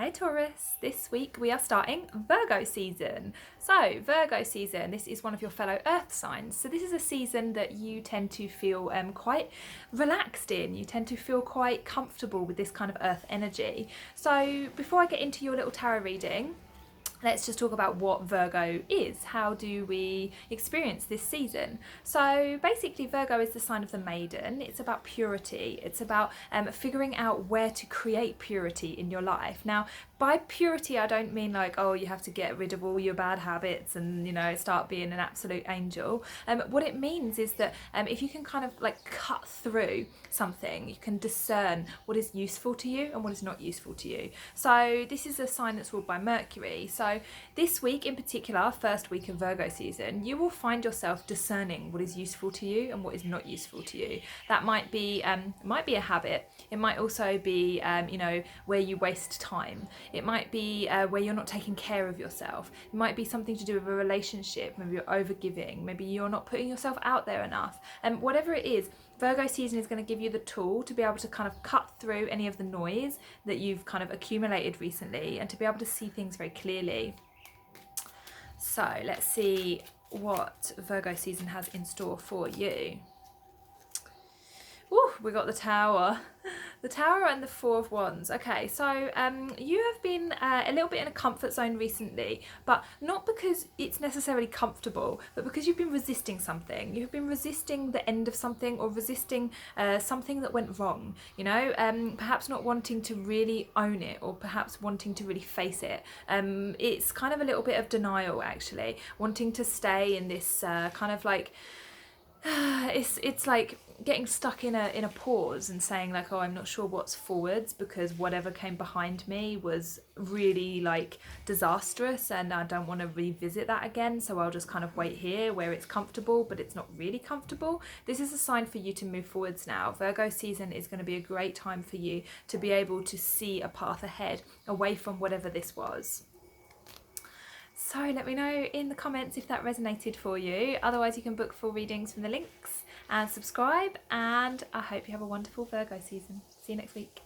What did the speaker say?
Hey Taurus, this week we are starting Virgo season. So Virgo season, this is one of your fellow earth signs. So this is a season that you tend to feel quite relaxed in. You tend to feel quite comfortable with this kind of earth energy. So before I get into your little tarot reading, let's just talk about what Virgo is. How do we experience this season? So basically Virgo is the sign of the maiden. It's about purity. It's about figuring out where to create purity in your life. Now, by purity, I don't mean like, oh, you have to get rid of all your bad habits and, you know, start being an absolute angel. What it means is that if you can kind of like cut through something, you can discern what is useful to you and what is not useful to you. So this is a sign that's ruled by Mercury. So this week in particular, first week of Virgo season, you will find yourself discerning what is useful to you and what is not useful to you. That might be a habit. It might also be you know, where you waste time. It might be where you're not taking care of yourself. It might be something to do with a relationship. Maybe you're overgiving. Maybe you're not putting yourself out there enough. And whatever it is, Virgo season is going to give you the tool to be able to kind of cut through any of the noise that you've kind of accumulated recently and to be able to see things very clearly. So let's see what Virgo season has in store for you. Ooh, we got the Tower. The Tower and the Four of Wands. Okay, so you have been a little bit in a comfort zone recently, but not because it's necessarily comfortable, but because you've been resisting something. You've been resisting the end of something or resisting something that went wrong, you know, perhaps not wanting to really own it or perhaps wanting to really face it. It's kind of a little bit of denial, actually, wanting to stay in this kind of like, it's like getting stuck in a pause and saying like, oh, I'm not sure what's forwards because whatever came behind me was really like disastrous and I don't want to revisit that again, so I'll just kind of wait here where it's comfortable but it's not really comfortable. This is a sign for you to move forwards now. Virgo season is going to be a great time for you to be able to see a path ahead away from whatever this was. So let me know in the comments if that resonated for you. Otherwise you can book full readings from the links and subscribe, and I hope you have a wonderful Virgo season. See you next week.